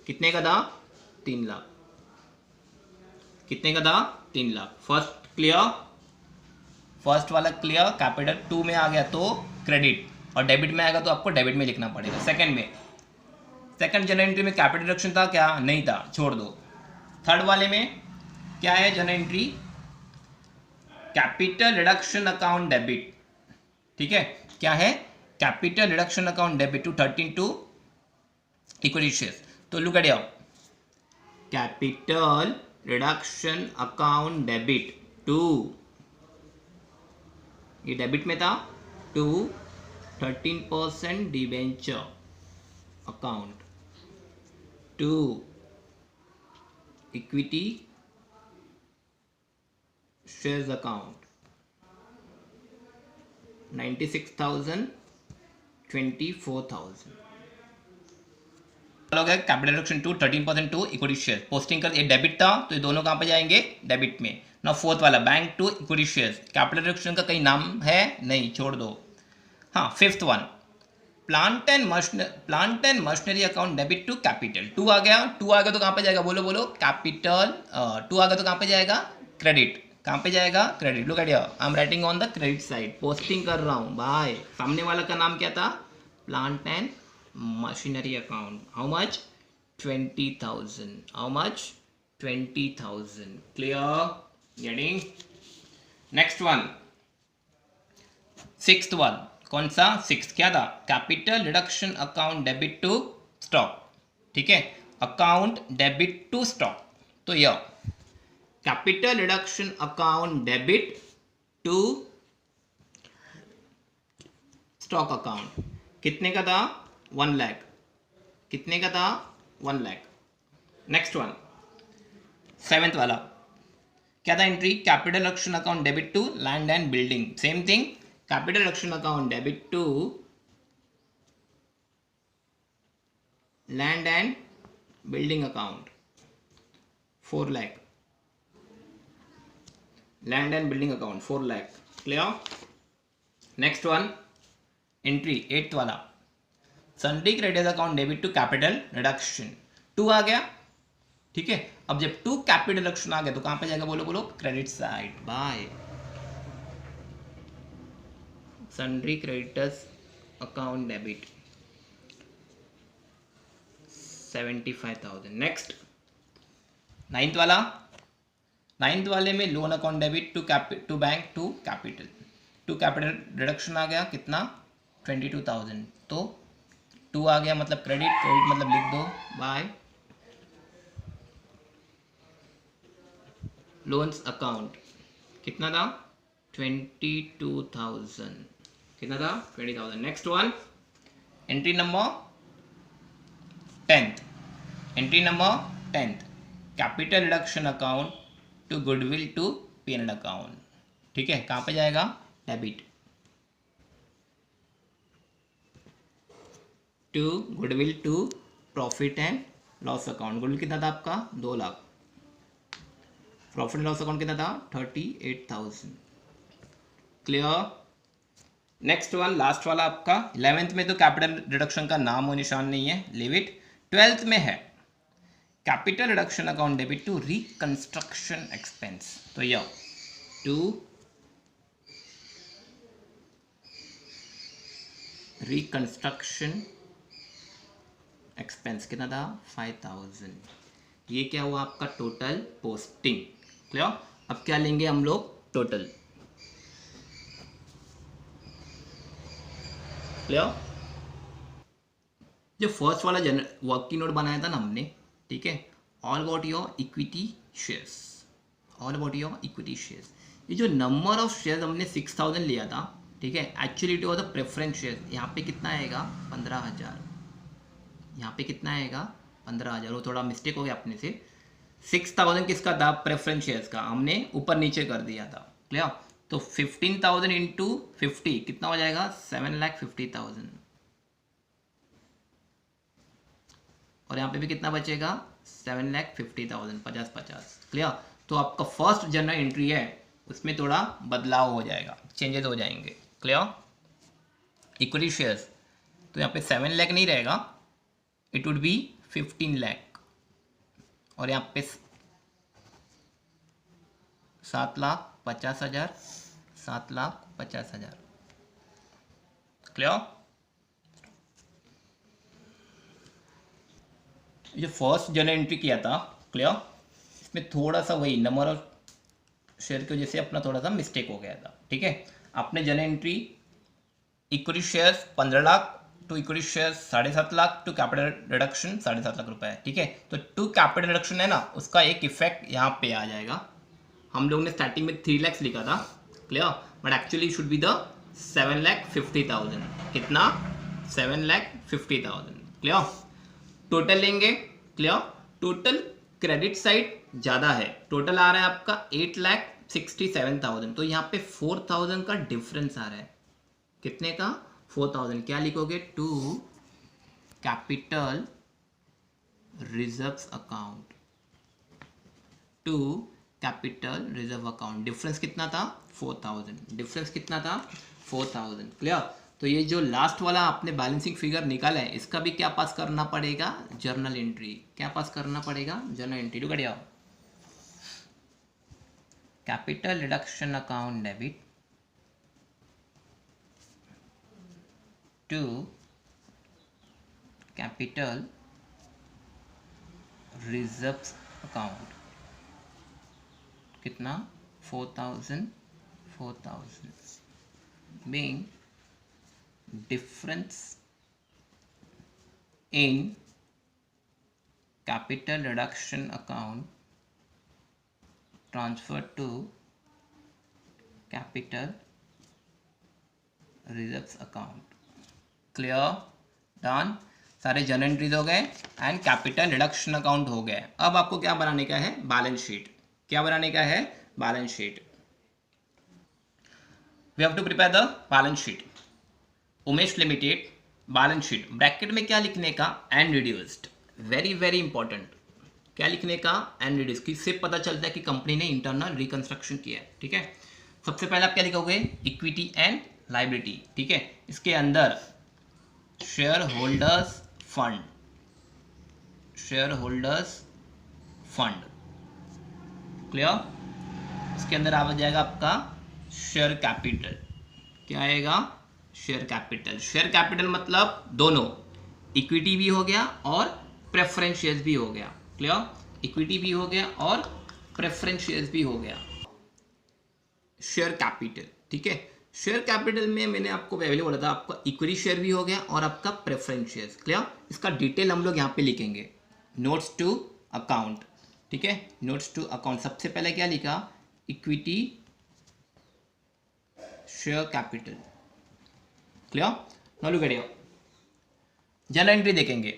कितने का था, 3 लाख। कितने का था, 3 लाख। फर्स्ट क्लियर, फर्स्ट वाला क्लियर, कैपिटल 2 में आ गया तो क्रेडिट, और डेबिट में आएगा तो आपको डेबिट में लिखना पड़ेगा। सेकंड में, सेकंड जनरल एंट्री में कैपिटल रिडक्शन था क्या, नहीं था, छोड़ दो। थर्ड वाले में क्या है journal entry, capital reduction account debit. ठीक है, क्या है, capital reduction account debit to 13 to equity shares. तो look at your capital reduction account debit to, ये डेबिट में था, to 13% debenture account to equity shares account 96,000 24,000। Capital reduction to 13% to equity share, posting कर, ये debit था तो ये दोनों कहां पे जाएंगे, डेबिट में ना। फोर्थ वाला bank to equity shares, capital reduction का कहीं नाम है नहीं, छोड़ दो। हाँ, fifth one, plant and machinery account debit to capital, 2 आ गया, 2 आ गया तो कहां पे जाएगा, बोलो बोलो, कैपिटल 2 आ गया तो कहां पे जाएगा, क्रेडिट, कहां पे जाएगा, credit. Look at here, I am writing on the credit side, posting कर रहा हूं भाई। सामने वाला का नाम क्या था, plant and machinery account, how much, 20,000, how much, 20,000। Clear, getting. Next one, sixth one, कौन सा, सिक्स क्या था, capital reduction account debit to stock. ठीक है, अकाउंट डेबिट टू स्टॉक, तो यह capital reduction account debit to stock account, कितने का था, 1 लाख। कितने का था, 1 लाख। नेक्स्ट वन, सेवेंथ वाला क्या था entry, capital reduction account debit to land and building, same thing, capital reduction account debit to land and building account 4 lakh, land and building account 4 lakh. Clear. Next one entry, eighth वाला, sundry creditors account debit to capital reduction, 2 आ गया। ठीक है, अब जब 2 capital reduction आ गया तो कहां पे जाएगा, बोलो बोलो, credit side by sundry creditors account debit 75,000। Next ninth वाला, नाइन्थ वाले में loan account debit to bank to capital, to capital reduction आ गया, कितना, 22,000, तो 2 आ गया मतलब क्रेडिट, क्रेडिट मतलब लिख दो बाय लोन्स अकाउंट, कितना था, 22,000, कितना था, 20,000। Next one entry number 10th, entry number 10th, capital reduction account to goodwill to PNL account. ठीक है, कहां पे जाएगा, debit to goodwill to profit and loss account, गुडविल कितना था आपका 2 lakh, profit and loss account कितना था 38,000। क्लियर। नेक्स्ट वन लास्ट वाला आपका 11th में तो कैपिटल रिडक्शन का नाम और निशान नहीं है, लीव इट। 12th में है capital reduction account debit to reconstruction expense, तो यह टू रिकंस्ट्रक्शन एक्सपेंस कितना था 5,000। ये क्या हुआ आपका टोटल पोस्टिंग। क्लियर। अब क्या लेंगे हम लोग टोटल। क्लियर। जो फर्स्ट वाला वर्किंग नोट बनाया था ना हमने, ठीक है, all about your equity shares, all about your equity shares. ये जो नंबर ऑफ शेयर्स हमने 6,000 लिया था, ठीक है, actually it was the preference share. यहाँ पे कितना आएगा 15,000, यहाँ पे कितना आएगा 15,000, वो थोड़ा मिस्टेक हो गया अपने से। 6,000 किसका था प्रेफरेंस शेयर्स का, हमने ऊपर नीचे कर दिया था। क्लियर। तो 15,000 इंटू 50 कितना हो जाएगा 7,50,000, और यहाँ पे भी कितना बचेगा 7,50,000, 50-50। क्लियर। तो आपका फर्स्ट जनरल एंट्री है उसमें थोड़ा बदलाव हो जाएगा, चेंजेस हो जाएंगे। क्लियर। इक्विटी शेयर्स तो यहाँ पे 7 लाख नहीं रहेगा, इट वुड बी 15 लाख, और यहाँ पे 7,50,000, 7,50,000। क्लियर। जो फर्स्ट जनरल एंट्री किया था, क्लियर, इसमें थोड़ा सा वही नंबर ऑफ शेयर की वजह से अपना थोड़ा सा मिस्टेक हो गया था। ठीक है। आपने general entry equity shares 15 lakh to equity shares 7.5 lakh to capital reduction 7.5 lakh रुपए है। ठीक है। तो टू कैपिटल रिडक्शन है ना, उसका एक इफेक्ट यहाँ पे आ जाएगा। हम लोग ने स्टार्टिंग में 3 लाख लिखा था। Clear. But actually should be the 7,50,000। कितना 7,50,000। क्लियर। टोटल लेंगे। क्लियर। टोटल क्रेडिट साइड ज़्यादा है, टोटल आ रहा है आपका 8,67,000, तो यहाँ पे 4,000 का डिफरेंस आ रहा है। कितने का 4,000। क्या लिखोगे to capital reserves account, to capital reserve account. Difference कितना था 4,000, डिफरेंस कितना था 4,000। क्लियर। तो ये जो लास्ट वाला आपने बैलेंसिंग फिगर निकाला है, इसका भी क्या पास करना पड़ेगा जर्नल एंट्री। क्या पास करना पड़ेगा journal entry. Look at here, capital reduction account debit to capital reserves account. कितना 4,000, 4,000 being difference in capital reduction account transferred to capital reserves account। Clear. Done. सारे जनरल एंट्रीज हो गए and capital reduction account हो गए। अब आपको क्या बनाने का है बैलेंस शीट। क्या बनाने का है balance sheet. We have to prepare the balance sheet. Umesh limited balance sheet, bracket में क्या लिखने का and reduced. Very very important. क्या लिखने का एंड रिड्यूस्ड, किससे पता चलता है कि कंपनी ने इंटरनल रिकंस्ट्रक्शन किया है। ठीक है। सबसे पहले आप क्या लिखोगे इक्विटी एंड लाइबिलिटी। ठीक है। इसके अंदर share holders fund, share holders fund. Clear. इसके अंदर आ जाएगा आपका शेयर कैपिटल। क्या आएगा शेयर कैपिटल। शेयर कैपिटल मतलब दोनों, इक्विटी भी हो गया और प्रेफरेंस शेयर्स भी हो गया। क्लियर। इक्विटी भी हो गया और प्रेफरेंस शेयर्स भी हो गया। Share capital. ठीक है। शेयर कैपिटल में मैंने आपको पहले बोला था आपका इक्विटी शेयर भी हो गया और आपका प्रेफरेंस शेयर्स। क्लियर। इसका डिटेल हम लोग यहाँ पे लिखेंगे नोट्स टू अकाउंट। ठीक है। नोट्स टू अकाउंट सबसे पहले क्या लिखा equity share capital. Clear. Now look at here, journal entry देखेंगे।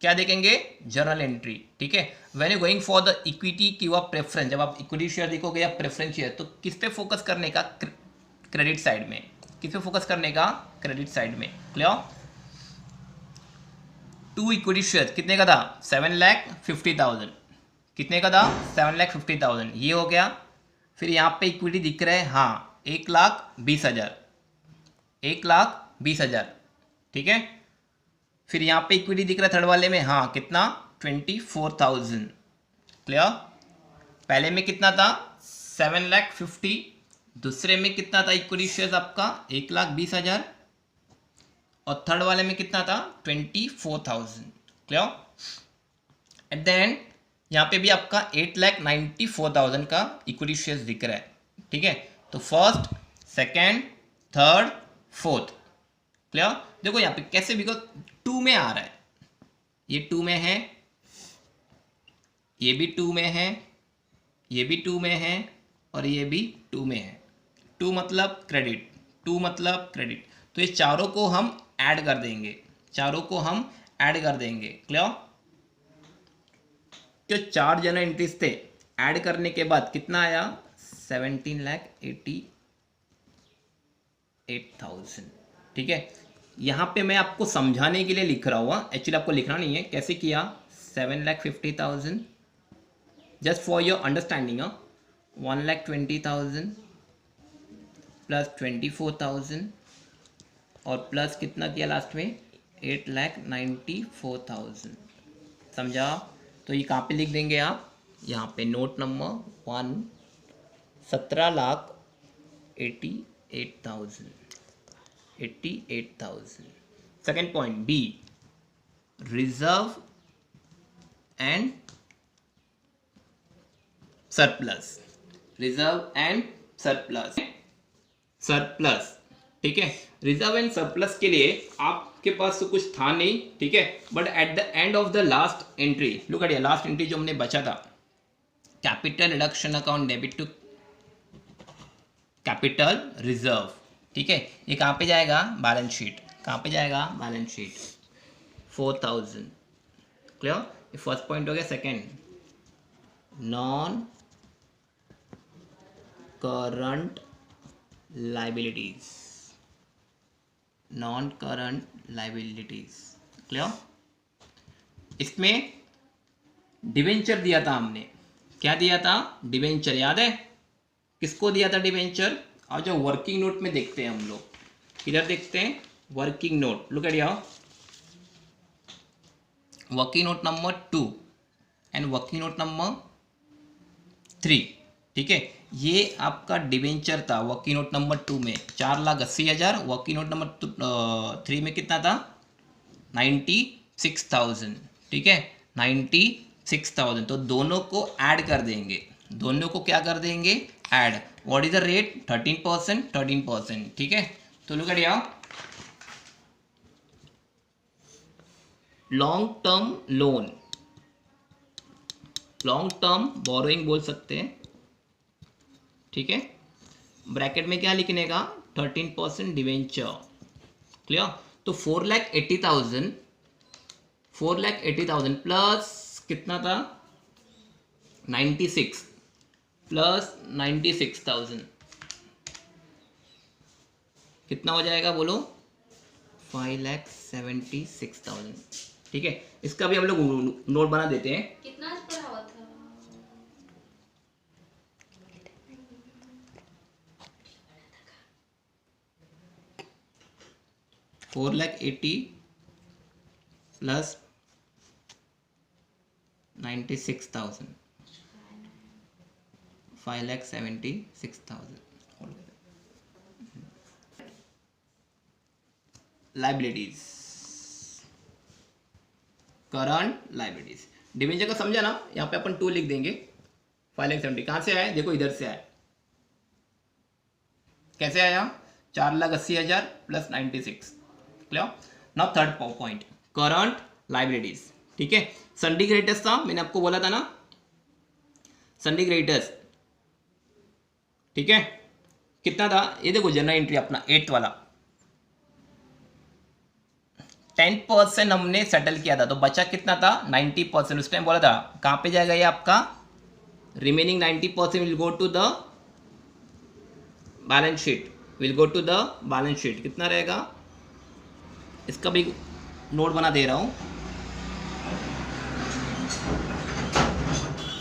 क्या देखेंगे जर्नल एंट्री। ठीक है। When you going for the equity की वा प्रेफरेंस, जब आप इक्विटी शेयर देखोगे या प्रेफरेंस शेयर, तो किस पे फोकस करने का क्रेडिट साइड में। किस पे फोकस करने का क्रेडिट साइड में। क्लियर। 2 इक्विटी शेयर कितने का था 7,50,000, कितने का था 7,50,000, ये हो गया। फिर यहाँ पे इक्विटी दिख रहा है हाँ 1,20,000, 1,20,000, ठीक है। फिर यहाँ पे इक्विटी दिख रहा है थर्ड वाले में हाँ कितना 24,000, क्लियर। पहले में कितना था 7,50,000, दूसरे में कितना था इक्विटी शेयर आपका 1,20,000, और थर्ड वाले में कितना था 24,000, क्लियर। एट द एंड यहाँ पे भी आपका 8,94,000 का इक्विटी शेयर्स दिख रहा है, ठीक है। तो first, second, third, fourth, clear. देखो यहाँ पे कैसे, बिकॉज 2 में आ रहा है, ये 2 में है, ये भी 2 में है, ये भी 2 में है, और ये भी 2 में है। 2 मतलब क्रेडिट, 2 मतलब क्रेडिट। तो ये चारों को हम ऐड कर देंगे, चारों को हम ऐड कर देंगे, क्लियर। जो 4 जनरल एंट्रीज थे ऐड करने के बाद कितना आया 17,88,000, ठीक है। यहाँ पे मैं आपको समझाने के लिए लिख रहा हूँ, एक्चुअली आपको लिखना नहीं है। कैसे किया 7,50,000 just for your understanding, 1,20,000 plus 24,000 और प्लस कितना किया लास्ट में 8,94,000, समझा। तो ये कहाँ पे लिख देंगे आप, यहाँ पे note number 1, 17,88,000। Second point B, reserve and surplus, reserve and surplus, surplus, ठीक है। रिजर्व एंड सरप्लस के लिए आपके पास तो कुछ था नहीं, ठीक है। But at the end of the last entry, look at, last entry जो हमने बचा था, capital reduction account debit to capital reserve, ठीक है। ये कहाँ पे जाएगा बैलेंस शीट, कहाँ पे जाएगा बैलेंस शीट 4,000, क्लियर। ये फर्स्ट पॉइंट हो गया। Second, non current liabilities, non current liabilities, clear. इसमें डिवेंचर दिया था हमने, क्या दिया था डिवेंचर, याद है किसको दिया था डिवेंचर। और जो वर्किंग नोट में देखते हैं हम लोग, किधर देखते हैं working note, look at here, working note number 2 and working note number 3, ठीक है। ये आपका डिवेंचर था वर्किंग नोट नंबर 2 में 4,80,000, वर्किंग नोट नंबर 3 में कितना था 96,000, ठीक है 96,000। तो दोनों को ऐड कर देंगे, दोनों को क्या कर देंगे add. What is the rate 13%, 13%, ठीक है। तो look at here, long term loan, long term borrowing बोल सकते हैं, ठीक है। ब्रैकेट में क्या लिखने का 13% डिवेंचर, क्लियर। तो 4,80,000, 4,80,000 प्लस कितना था 96 प्लस 96,000 कितना हो जाएगा बोलो 5,76,000, ठीक है। इसका भी हम लोग नोट बना देते हैं। कितना पड़ा हुआ था 4,80,000 plus 96,000, 5,76,000। Liabilities, current liabilities, debenture का समझा ना, यहाँ पे अपन 2 लिख देंगे। 5,70,000 कहाँ से आया देखो, इधर से आया, कैसे आया 4,80,000 plus 96, clear. Now third point current liabilities, ठीक है। सन्डी क्रेडिटर्स था, मैंने आपको बोला था ना सन्डी क्रेडिटर्स, ठीक है। कितना था ये देखो जनरल एंट्री अपना 8th वाला 10% हमने सेटल किया था, तो बचा कितना था 90%। उस टाइम बोला था कहाँ पे जाएगा ये आपका remaining 90% will go to the balance sheet, will go to the balance sheet. कितना रहेगा इसका भी नोट बना दे रहा हूँ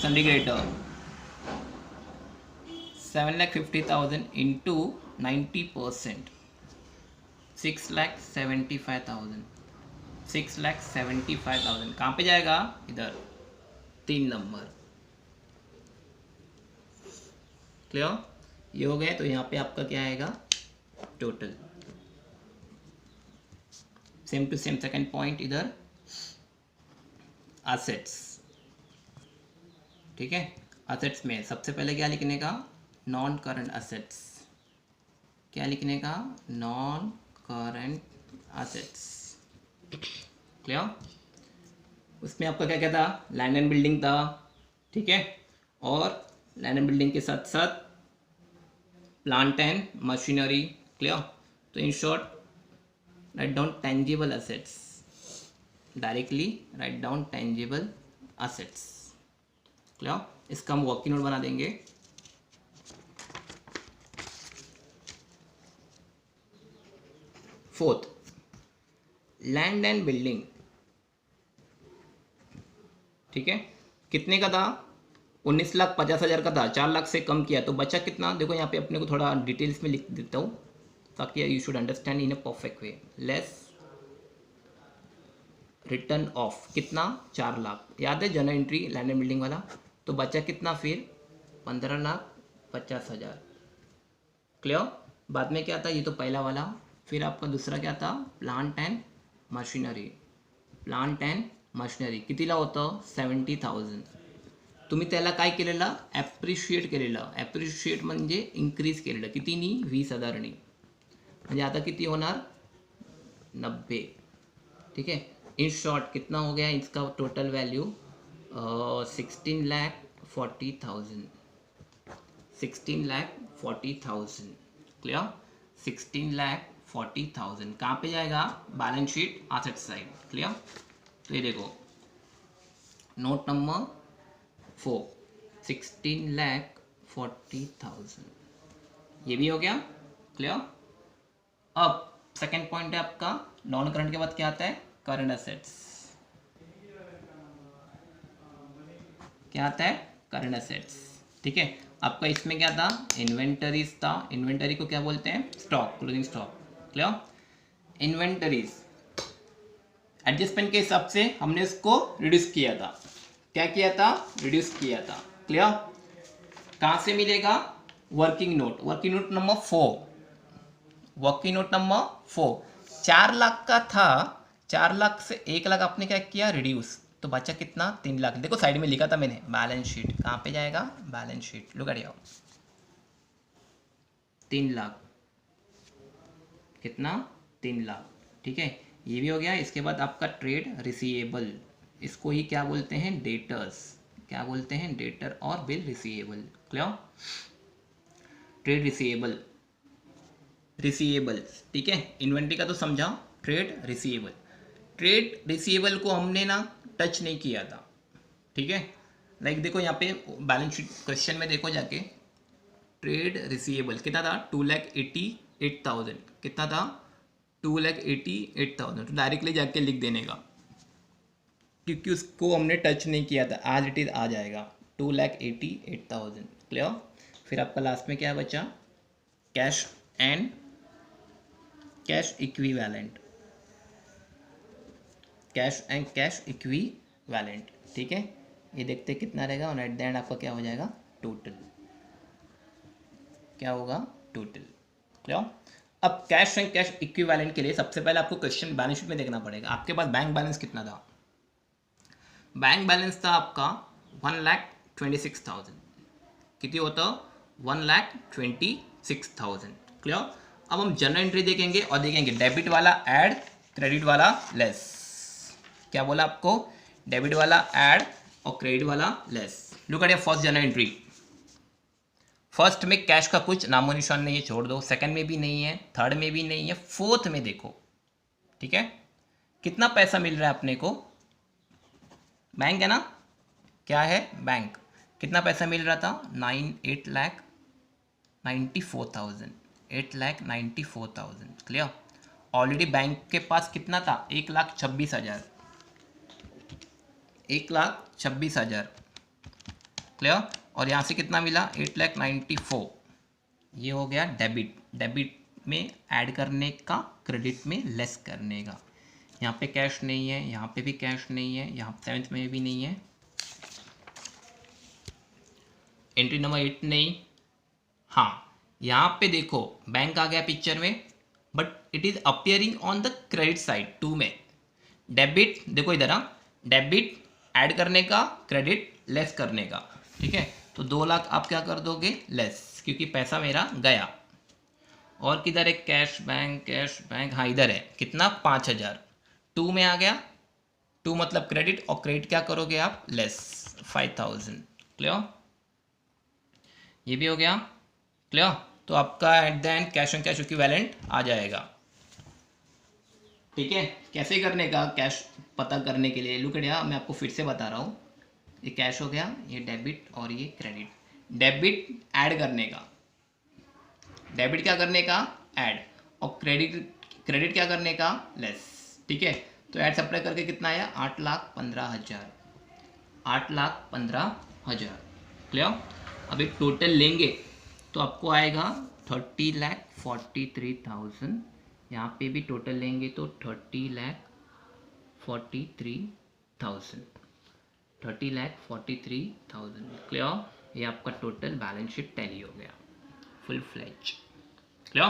सन्डी ग्रेटर 7,50,000 इंटू 90%, 6,75,000, 6,75,000 कहाँ पे जाएगा? इधर 3 नंबर। क्लियर? ये हो गया। तो यहाँ पे आपका क्या आएगा? Total. Same to same second point इधर एसेट्स। ठीक है, एसेट्स में सबसे पहले क्या लिखने का? Non current assets. क्या लिखने का? Non current assets. क्लियर? उसमें आपका क्या क्या था? लैंड एंड बिल्डिंग था। ठीक है, और लैंड एंड बिल्डिंग के साथ साथ प्लांट एंड मशीनरी। क्लियर? तो in short write down tangible assets. Directly write down tangible assets. Clear? इसका हम वर्किंग नोट बना देंगे। Fourth, land and building. ठीक है, कितने का था? 19,50,000 का था। 4 लाख से कम किया तो बचा कितना? देखो यहाँ पे अपने को थोड़ा डिटेल्स में लिख देता हूँ ताकि you should understand in a perfect way. Less return of कितना? 4 लाख। याद है journal entry land and building वाला? तो बचा कितना फिर? 15,50,000। क्लियर? बाद में क्या था? ये तो पहला वाला। फिर आपका दूसरा क्या था? Plant and machinery. Plant and machinery कितीला होतं? 70,000. तुम्ही त्याला काय केलेलं? ॲप्रिशिएट केलेलं. ॲप्रिशिएट म्हणजे इन्क्रीज केलेलं. कितीनी? 20,000नी. म्हणजे आता किती होणार? 90. ठीक है, इन शॉर्ट कितना हो गया इसका टोटल वैल्यू? 16,40,000. 16,40,000. क्लियर? 16,40,000 कहाँ पे जाएगा? Balance sheet asset side. Clear? तो ये देखो नोट नंबर 4, 16,40,000 ये भी हो गया। क्लियर? अब सेकेंड पॉइंट है आपका नॉन करंट के बाद क्या आता है? Current assets. क्या आता है? Current assets. ठीक है, आपका इसमें क्या था? इन्वेंटरीज था। इन्वेंटरी को क्या बोलते हैं? Stock, closing stock. Clear? Inventories adjustment के हिसाब से हमने इसको रिड्यूस किया था। क्या किया था? रिड्यूस किया था। क्लियर? कहां से मिलेगा? Working note. Working note number 4। Working note number 4 4 lakh का था। 4 लाख से 1 लाख आपने क्या किया? रिड्यूस। तो बचा कितना? 3 लाख। देखो साइड में लिखा था मैंने बैलेंस शीट। कहां पे जाएगा? Balance sheet. Look at here 3 lakh. कितना? 3 लाख। ठीक है, ये भी हो गया। इसके बाद आपका ट्रेड रिसीवेबल, इसको ही क्या बोलते हैं? डेटर्स। क्या बोलते हैं? डेटर और bill receivable. Clear? Trade receivable, receivables. ठीक है, इन्वेंट्री का तो समझा। ट्रेड रिसीवेबल, ट्रेड रिसीवेबल को हमने ना टच नहीं किया था। ठीक है, लाइक देखो यहाँ पे बैलेंस शीट क्वेश्चन में देखो जाके, ट्रेड रिसीवेबल कितना था? 2,88,000। कितना था? 2,88,000। तो डायरेक्टली जाके लिख देने का, क्योंकि उसको हमने टच नहीं किया था। आज इट इज आ जाएगा 2,88,000। क्लियर? फिर आपका लास्ट में क्या बचा? Cash and cash equivalent. Cash and cash equivalent. ठीक है, ये देखते कितना रहेगा और एट द एंड आपका क्या हो जाएगा? टोटल। क्या होगा? टोटल। क्लियर? अब कैश एंड कैश इक्विवेलेंट के लिए सबसे पहले आपको क्वेश्चन बैलेंस शीट में देखना पड़ेगा। आपके पास बैंक बैलेंस कितना था? बैंक बैलेंस था आपका 1,26,000। कितनी होता? 1,26,000। क्लियर? अब हम जनरल एंट्री देखेंगे और देखेंगे डेबिट वाला ऐड, क्रेडिट वाला लेस। क्या बोला आपको? डेबिट वाला ऐड और क्रेडिट वाला less. Look at your first general entry. First में कैश का कुछ नामो निशान नहीं है, छोड़ दो। सेकंड में भी नहीं है, थर्ड में भी नहीं है, फोर्थ में देखो। ठीक है, कितना पैसा मिल रहा है अपने को? बैंक है ना? क्या है? बैंक। कितना पैसा मिल रहा था? 8,94,000। 8,94,000। क्लियर? ऑलरेडी बैंक के पास कितना था? 1,26,000। 1,26,000। क्लियर। और यहाँ से कितना मिला 8,94,000, ये हो गया डेबिट। डेबिट में ऐड करने का, क्रेडिट में लेस करने का। यहाँ पे कैश नहीं है, यहाँ पे भी कैश नहीं है, यहाँ 7th में भी नहीं है, एंट्री नंबर 8 नहीं। हाँ यहाँ पे देखो बैंक आ गया पिक्चर में, but it is appearing on the credit side 2 में। डेबिट देखो इधर, डेबिट ऐड करने का, क्रेडिट लेस करने का, ठीक है। तो 2 लाख आप क्या कर दोगे लेस, क्योंकि पैसा मेरा गया। और किधर है कैश बैंक, कैश बैंक, हाँ इधर है, कितना 5,000, 2 में आ गया। 2 मतलब क्रेडिट, और क्रेडिट क्या करोगे आप लेस 5,000। क्लियर, ये भी हो गया क्लियर। तो आपका at the end cash and cash equivalent आ जाएगा, ठीक है। कैसे करने का कैश पता करने के लिए, लुक एट यार, मैं आपको फिर से बता रहा हूँ। ये कैश हो गया, ये डेबिट और ये क्रेडिट। डेबिट ऐड करने का, डेबिट क्या करने का ऐड, और क्रेडिट क्या करने का लेस, ठीक है। तो ऐड सप्लाई करके कितना आया 8,15,000, 8,15,000। क्लियर। अभी टोटल लेंगे तो आपको आएगा 30,43,000। यहाँ पे भी टोटल लेंगे तो 30,43,000, 30,43,000। क्लियर, ये आपका टोटल बैलेंस शीट टैली हो गया फुल फ्लेज। क्लियर।